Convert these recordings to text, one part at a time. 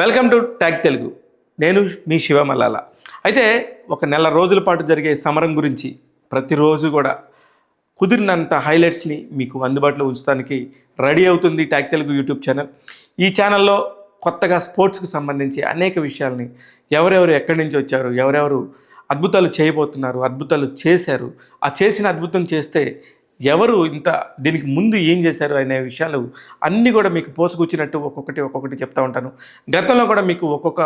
Welcome to tag Telugu. నేను మీ శివ మల్లాల. అయితే ఒక నెల రోజుల పాటు జరిగే సమరం గురించి ప్రతిరోజు కూడా కుదిరినంత హైలైట్స్ని మీకు అందుబాటులో ఉంచడానికి రెడీ అవుతుంది ట్యాగ్ తెలుగు యూట్యూబ్ ఛానల్. ఈ ఛానల్లో కొత్తగా స్పోర్ట్స్కి సంబంధించి అనేక విషయాల్ని ఎవరెవరు ఎక్కడి నుంచి వచ్చారు, ఎవరెవరు అద్భుతాలు చేయబోతున్నారు, అద్భుతాలు చేశారు, ఆ చేసిన అద్భుతం చేస్తే ఎవరు ఇంత దీనికి ముందు ఏం చేశారు అనే విషయాలు అన్నీ కూడా మీకు పోసుకొచ్చినట్టు ఒక్కొక్కటి చెప్తూ ఉంటాను. గతంలో కూడా మీకు ఒక్కొక్క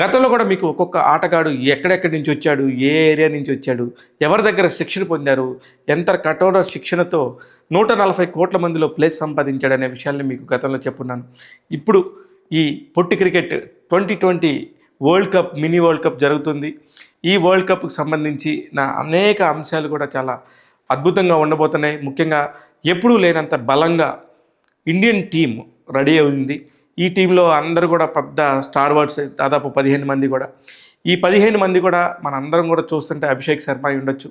గతంలో కూడా మీకు ఒక్కొక్క ఆటగాడు ఎక్కడెక్కడి నుంచి వచ్చాడు, ఏ ఏరియా నుంచి వచ్చాడు, ఎవరి దగ్గర శిక్షణ పొందారు, ఎంత కఠోర శిక్షణతో 140 కోట్ల మందిలో ప్లేస్ సంపాదించాడు అనే విషయాల్ని మీకు గతంలో చెప్పున్నాను. ఇప్పుడు ఈ పొట్టి cricket 2020 world cup, mini world cup జరుగుతుంది. ఈ వరల్డ్ కప్కి సంబంధించి అనేక అంశాలు కూడా చాలా అద్భుతంగా ఉండబోతున్నాయి. ముఖ్యంగా ఎప్పుడూ లేనంత బలంగా ఇండియన్ టీం రెడీ అయింది. ఈ టీంలో అందరూ కూడా పెద్ద స్టార్ వర్డ్స్, దాదాపు 15 మంది కూడా. ఈ 15 మంది కూడా మనందరం కూడా చూస్తుంటే అభిషేక్ శర్మ అయి ఉండొచ్చు,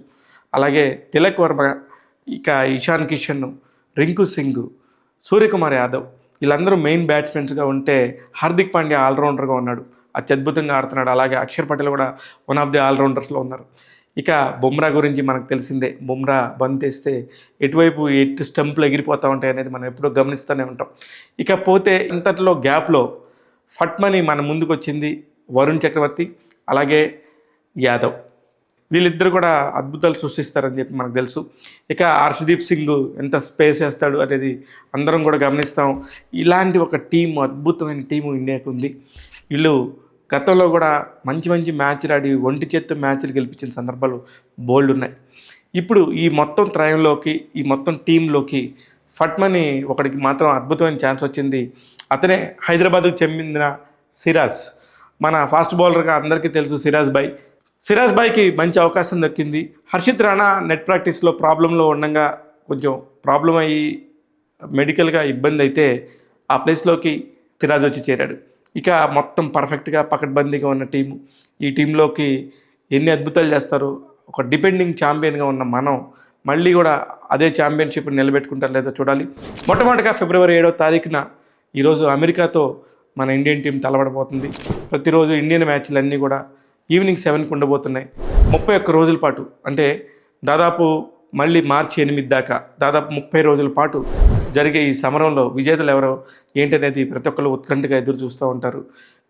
అలాగే తిలక్ వర్మ, ఇక ఇషాన్ కిషన్, రింకు సింగ్, సూర్యకుమార్ యాదవ్, వీళ్ళందరూ మెయిన్ బ్యాట్స్మెన్స్గా ఉంటే హార్దిక్ పాండ్యా ఆల్రౌండర్గా ఉన్నాడు, అత్యద్భుతంగా ఆడుతున్నాడు. అలాగే అక్షర్ పటేల్ కూడా వన్ ఆఫ్ ది ఆల్రౌండర్స్లో ఉన్నారు. ఇక బుమ్రా గురించి మనకు తెలిసిందే. బుమ్రా బంతేస్తే ఎటు స్టంపులు ఎగిరిపోతూ ఉంటాయి అనేది మనం ఎప్పుడూ గమనిస్తూనే ఉంటాం. ఇకపోతే ఇంతట్లో గ్యాప్లో ఫట్మని మన ముందుకు వచ్చింది వరుణ్ చక్రవర్తి, అలాగే యాదవ్. వీళ్ళిద్దరు కూడా అద్భుతాలు సృష్టిస్తారని చెప్పి మనకు తెలుసు. ఇక హర్షదీప్ సింగ్ ఎంత స్పేస్ వేస్తాడు అనేది అందరం కూడా గమనిస్తాం. ఇలాంటి ఒక టీము, అద్భుతమైన టీము ఇండియాకు ఉంది. వీళ్ళు గతంలో కూడా మంచి మ్యాచ్లు ఆడి ఒంటి చేత్తో మ్యాచ్లు గెలిపించిన సందర్భాలు బోల్డ్ ఉన్నాయి. ఇప్పుడు ఈ మొత్తం త్రయంలోకి, ఈ మొత్తం టీంలోకి ఫట్మని ఒకడికి మాత్రం అద్భుతమైన ఛాన్స్ వచ్చింది. అతనే హైదరాబాద్కు చెందిన సిరాజ్. మన ఫాస్ట్ బౌలర్గా అందరికీ తెలుసు సిరాజ్ బాయ్కి మంచి అవకాశం దక్కింది. హర్షిత్ రాణా నెట్ ప్రాక్టీస్లో ప్రాబ్లంలో ఉండగా కొంచెం ప్రాబ్లం అయ్యి మెడికల్గా ఇబ్బంది అయితే ఆ ప్లేస్లోకి సిరాజ్ వచ్చి చేరాడు. ఇక మొత్తం పర్ఫెక్ట్గా పకడ్బందీగా ఉన్న టీము. ఈ టీంలోకి ఎన్ని అద్భుతాలు చేస్తారు. ఒక డిపెండింగ్ ఛాంపియన్గా ఉన్న మనం మళ్ళీ కూడా అదే ఛాంపియన్షిప్ నిలబెట్టుకుంటారు లేదో చూడాలి. మొట్టమొదటిగా ఫిబ్రవరి 7వ తారీఖున ఈరోజు అమెరికాతో మన ఇండియన్ టీం తలబడబోతుంది. ప్రతిరోజు ఇండియన్ మ్యాచ్లు అన్నీ కూడా ఈవినింగ్ 7కి ఉండబోతున్నాయి. 31 రోజుల పాటు, అంటే దాదాపు మళ్ళీ మార్చి 8 దాకా దాదాపు 30 రోజుల పాటు జరిగే ఈ సమరంలో విజేతలు ఎవరో ఏంటనేది ప్రతి ఒక్కళ్ళు ఉత్కంఠగా ఎదురు చూస్తూ ఉంటారు.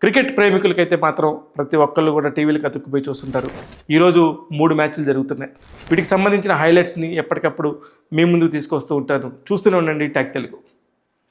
క్రికెట్ ప్రేమికులకైతే మాత్రం ప్రతి ఒక్కళ్ళు కూడా టీవీలకు అతుక్కుపోయి చూస్తుంటారు. ఈరోజు 3 మ్యాచ్లు జరుగుతున్నాయి. వీటికి సంబంధించిన హైలైట్స్ని ఎప్పటికప్పుడు మీ ముందుకు తీసుకొస్తూ ఉంటాను. చూస్తూనే ఉండండి ట్యాగ్ తెలుగు.